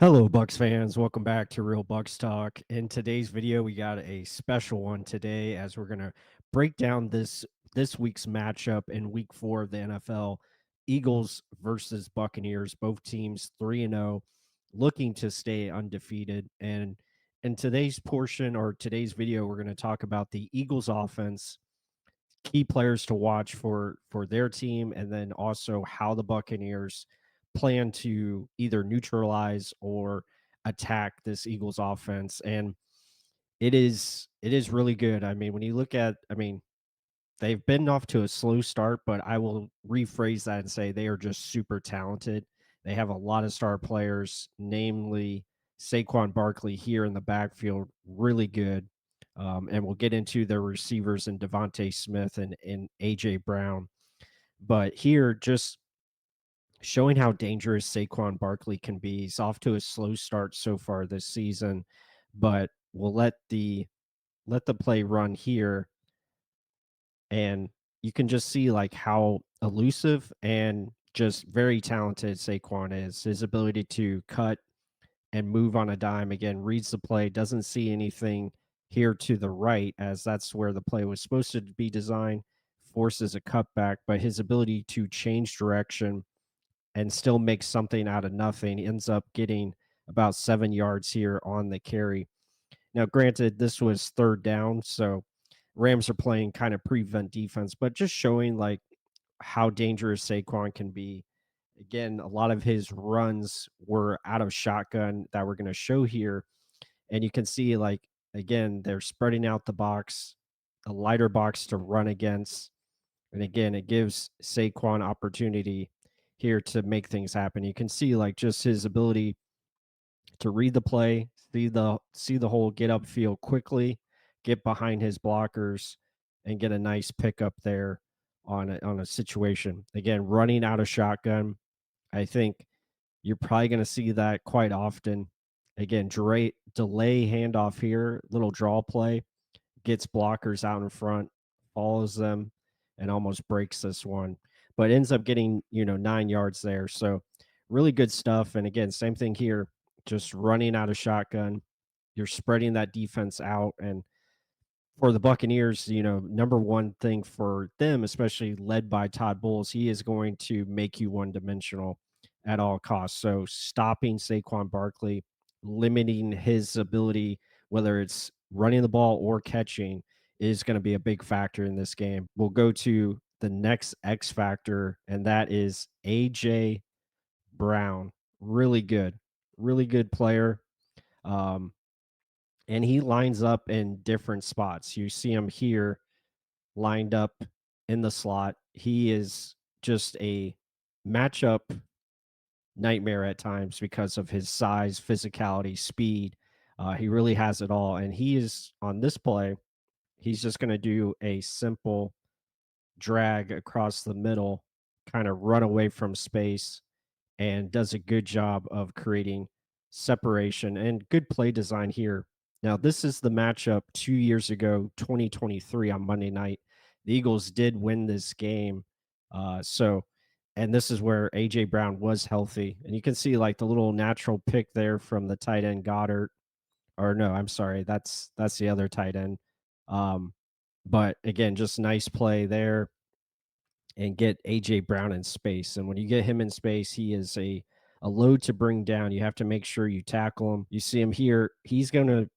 Hello, Bucks fans. Welcome back to Real Bucks Talk. In today's video, we got a special one today as we're going to break down this week's matchup in week 4 of the NFL. Eagles versus Buccaneers, both teams 3-0, looking to stay undefeated. And in today's portion or today's video, we're going to talk about the Eagles offense, key players to watch for their team, and then also how the Buccaneers plan to either neutralize or attack this Eagles offense. And it is really good. I mean, when you look at, I mean, they've been off to a slow start, but I will rephrase that and say they are just super talented. They have a lot of star players, namely Saquon Barkley here in the backfield, really good. And we'll get into their receivers and Devontae Smith and AJ Brown. But here, just showing how dangerous Saquon Barkley can be. He's off to a slow start so far this season, but we'll let the play run here, and you can just see like how elusive and just very talented Saquon is. His ability to cut and move on a dime, again, reads the play, doesn't see anything here to the right, as that's where the play was supposed to be designed, forces a cutback, but his ability to change direction and still make something out of nothing ends up getting about 7 yards here on the carry. Now, granted, this was third down, so Rams are playing kind of prevent defense, but just showing like how dangerous Saquon can be. Again, a lot of his runs were out of shotgun that we're going to show here. And you can see, like, again, they're spreading out the box, a lighter box to run against. And again, it gives Saquon opportunity here to make things happen. You can see, like, just his ability to read the play, see the hole, get upfield quickly, get behind his blockers, and get a nice pickup there on a situation. Again, running out of shotgun, I think you're probably going to see that quite often. Again, delay handoff here, little draw play, gets blockers out in front, follows them, and almost breaks this one, but ends up getting 9 yards there. So really good stuff. And again, same thing here, just running out of shotgun. You're spreading that defense out, and for the Buccaneers, number one thing for them, especially led by Todd Bowles, he is going to make you one dimensional at all costs. So stopping Saquon Barkley, limiting his ability, whether it's running the ball or catching, is going to be a big factor in this game. We'll go to the next X factor, and that is AJ Brown. Really good player. Um, and he lines up in different spots. You see him here lined up in the slot. He is just a matchup nightmare at times because of his size, physicality, speed. He really has it all. And he is on this play, he's just going to do a simple drag across the middle, kind of run away from space, and does a good job of creating separation and good play design here. Now, this is the matchup 2 years ago, 2023 on Monday night. The Eagles did win this game. And this is where AJ Brown was healthy. And you can see like the little natural pick there from the tight end Goddard. Or no, I'm sorry, that's the other tight end. Um, but again, just nice play there and get AJ Brown in space. And when you get him in space, he is a load to bring down. You have to make sure you tackle him. You see him here. He's going to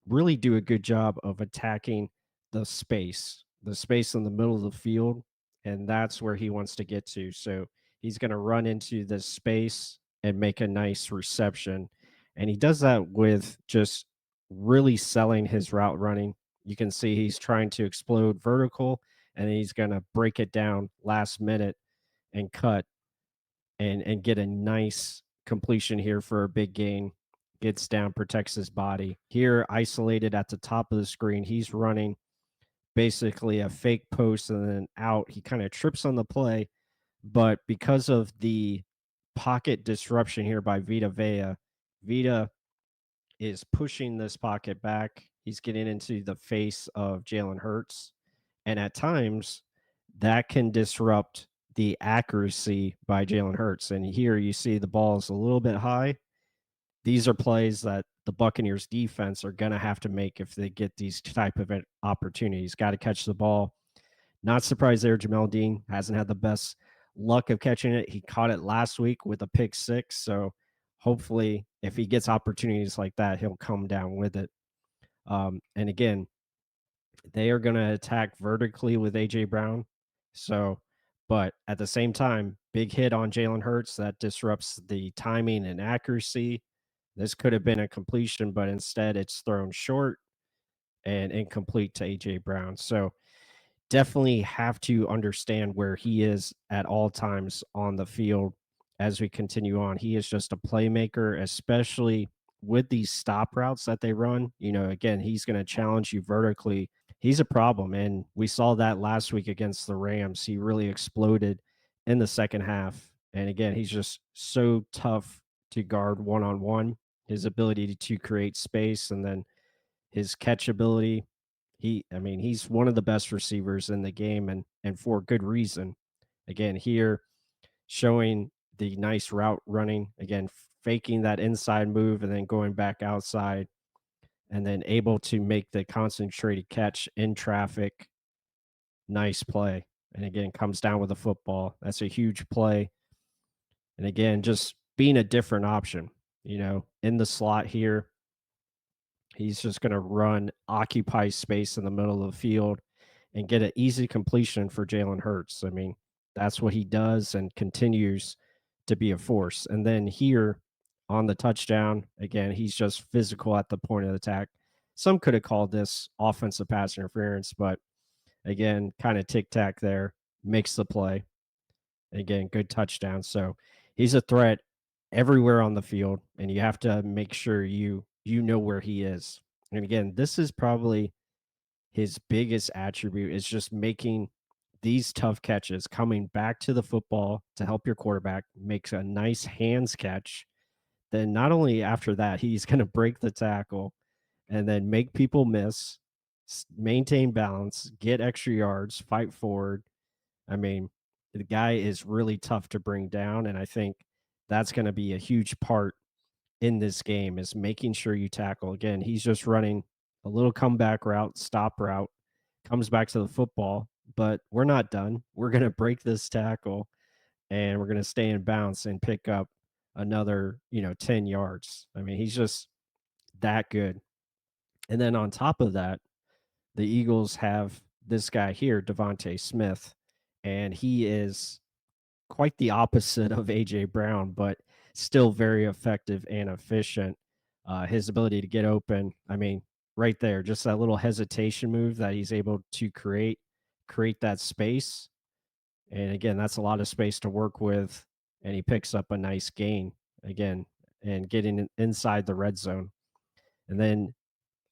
really do a good job of attacking the space in the middle of the field. And that's where he wants to get to. So he's going to run into this space and make a nice reception. And he does that with just really selling his route running. You can see he's trying to explode vertical, and he's going to break it down last minute and cut and get a nice completion here for a big gain. Gets down, protects his body. Here, isolated at the top of the screen, he's running basically a fake post and then out. He kind of trips on the play, but because of the pocket disruption here by Vita Vea, Vita is pushing this pocket back. He's getting into the face of Jalen Hurts. And at times, that can disrupt the accuracy by Jalen Hurts. And here you see the ball is a little bit high. these are plays that the Buccaneers defense are going to have to make if they get these type of opportunities. Got to catch the ball. Not surprised there. Jamel Dean hasn't had the best luck of catching it. He caught it last week with a pick six. So hopefully, if he gets opportunities like that, he'll come down with it. And again, they are going to attack vertically with AJ Brown. So, but at the same time, big hit on Jalen Hurts that disrupts the timing and accuracy. This could have been a completion, but instead it's thrown short and incomplete to AJ Brown. So definitely have to understand where he is at all times on the field as we continue on. He is just a playmaker, especially with these stop routes that they run. Again, he's going to challenge you vertically. He's a problem. And we saw that last week against the Rams. He really exploded in the second half. And again, he's just so tough to guard one on one. His ability to create space and then his catch ability. He's one of the best receivers in the game and for good reason. Again, here showing the nice route running, again, faking that inside move and then going back outside and then able to make the concentrated catch in traffic. Nice play. And again, comes down with the football. That's a huge play. And again, just being a different option, in the slot here. He's just going to run, occupy space in the middle of the field, and get an easy completion for Jalen Hurts. That's what he does and continues to be a force. And then here on the touchdown, again, he's just physical at the point of attack. Some could have called this offensive pass interference, but again, kind of tic tac there, makes the play. Again, good touchdown. So he's a threat everywhere on the field, and you have to make sure you know where he is. And again, this is probably his biggest attribute is just making these tough catches, coming back to the football to help your quarterback, makes a nice hands catch. Then not only after that, he's going to break the tackle and then make people miss, maintain balance, get extra yards, fight forward. I mean, the guy is really tough to bring down, and I think that's going to be a huge part in this game is making sure you tackle. Again, he's just running a little comeback route, stop route, comes back to the football, but we're not done. We're going to break this tackle and we're going to stay in bounds and pick up another, 10 yards. He's just that good. And then on top of that, the Eagles have this guy here, Devontae Smith, and he is quite the opposite of AJ Brown, but still very effective and efficient. His ability to get open, right there, just that little hesitation move that he's able to create that space. And again, that's a lot of space to work with. And he picks up a nice gain again and getting inside the red zone. And then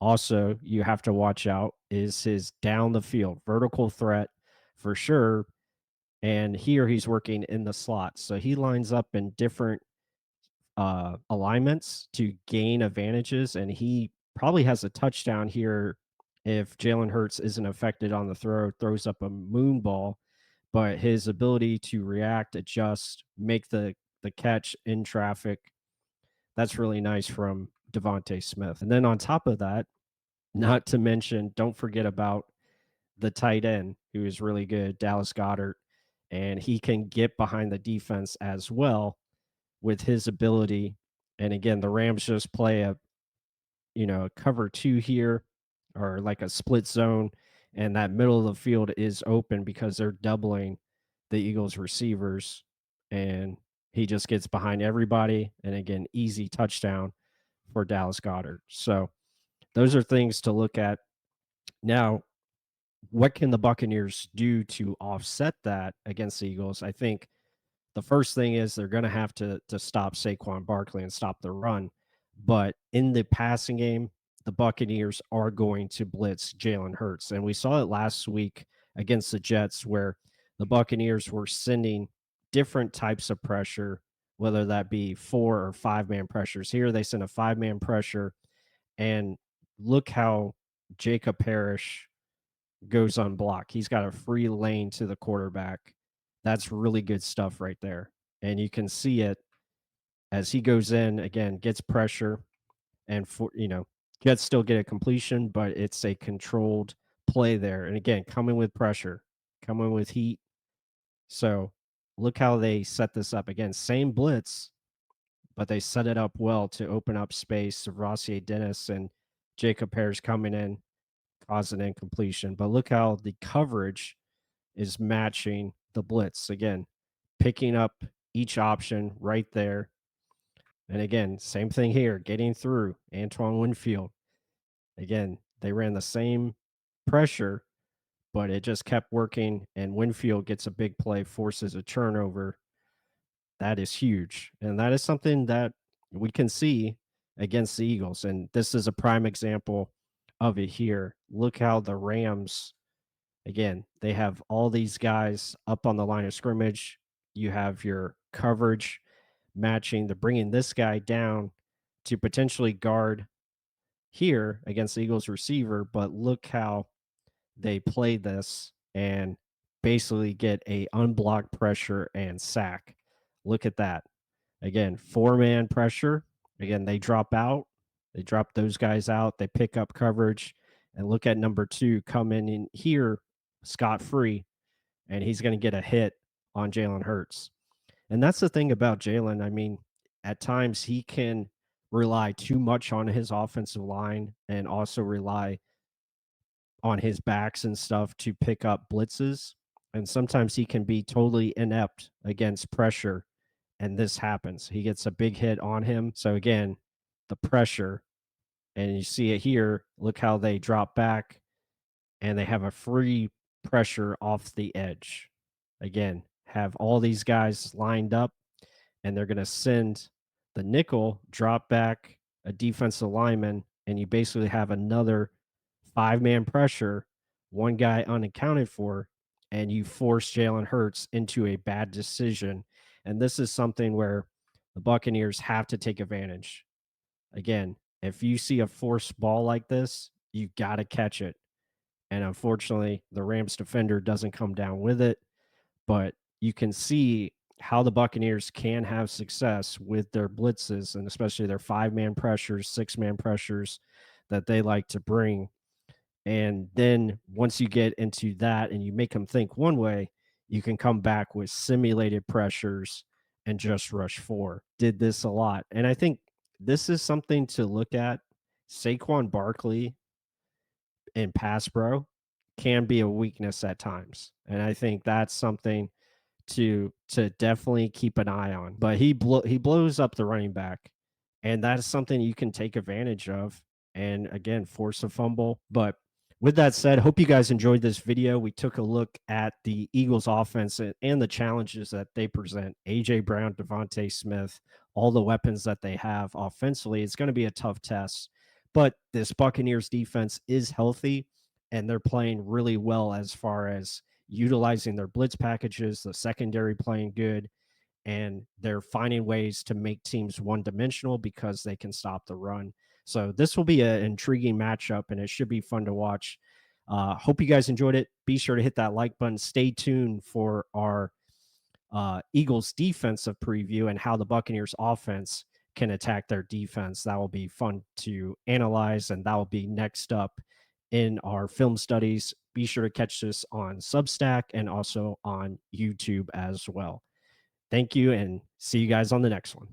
also, you have to watch out is his down the field vertical threat for sure. And here he's working in the slot. So he lines up in different alignments to gain advantages. And he probably has a touchdown here if Jalen Hurts isn't affected on the throw, throws up a moon ball. But his ability to react, adjust, make the catch in traffic, that's really nice from Devontae Smith. And then on top of that, not to mention, don't forget about the tight end who is really good, Dallas Goedert, and he can get behind the defense as well with his ability. And again, the Rams just play a cover two here or like a split zone, and that middle of the field is open because they're doubling the Eagles receivers, and he just gets behind everybody. And again, easy touchdown for Dallas Goedert. So those are things to look at. Now, what can the Buccaneers do to offset that against the Eagles? I think the first thing is they're going to have to stop Saquon Barkley and stop the run. But in the passing game, the Buccaneers are going to blitz Jalen Hurts. And we saw it last week against the Jets where the Buccaneers were sending different types of pressure, whether that be 4 or 5-man pressures. Here they send a 5-man pressure. And look how Jacob Parrish goes unblocked. He's got a free lane to the quarterback. That's really good stuff right there. And you can see it as he goes in again, gets pressure, and Jets still get a completion, but it's a controlled play there. And again, coming with pressure, coming with heat. So look how they set this up. Again, same blitz, but they set it up well to open up space. Rossier Dennis and Jacob Pears coming in, causing incompletion. But look how the coverage is matching the blitz. Again, picking up each option right there. And again, same thing here, getting through Antoine Winfield. Again, they ran the same pressure, but it just kept working. And Winfield gets a big play, forces a turnover. That is huge. And that is something that we can see against the Eagles. And this is a prime example of it here. Look how the Rams, again, they have all these guys up on the line of scrimmage. You have your coverage matching. They're bringing this guy down to potentially guard here against the Eagles receiver, but look how they play this and basically get a unblocked pressure and sack. Look at that. Again, four-man pressure. Again, they drop out. They drop those guys out. They pick up coverage. And look at number 2 coming in here scot-free, and he's going to get a hit on Jalen Hurts. And that's the thing about Jalen. I mean, at times he can rely too much on his offensive line and also rely on his backs and stuff to pick up blitzes. And sometimes he can be totally inept against pressure. And this happens. He gets a big hit on him. So again, the pressure, and you see it here. Look how they drop back and they have a free pressure off the edge. Again, have all these guys lined up, and they're going to send the nickel, drop back a defensive lineman, and you basically have another 5-man pressure, one guy unaccounted for, and you force Jalen Hurts into a bad decision. And this is something where the Buccaneers have to take advantage. Again, if you see a forced ball like this, you got to catch it. And unfortunately, the Rams defender doesn't come down with it. But you can see how the Buccaneers can have success with their blitzes and especially their 5-man pressures, 6-man pressures that they like to bring. And then once you get into that and you make them think one way, you can come back with simulated pressures and just rush 4. Did this a lot. And I think this is something to look at. Saquon Barkley in pass pro can be a weakness at times. And I think that's something to definitely keep an eye on. But he blows up the running back, and that is something you can take advantage of. And again, force a fumble. But with that said, hope you guys enjoyed this video. We took a look at the Eagles offense and the challenges that they present. AJ Brown, Devontae Smith, all the weapons that they have offensively. It's going to be a tough test. But this Buccaneers defense is healthy, and they're playing really well as far as utilizing their blitz packages, the secondary playing good, and they're finding ways to make teams one-dimensional because they can stop the run. So this will be an intriguing matchup, and it should be fun to watch. Hope you guys enjoyed it. Be sure to hit that like button. Stay tuned for our Eagles defensive preview and how the Buccaneers offense can attack their defense. That will be fun to analyze, and that will be next up in our film studies. Be sure to catch this on Substack and also on YouTube as well. Thank you, and see you guys on the next one.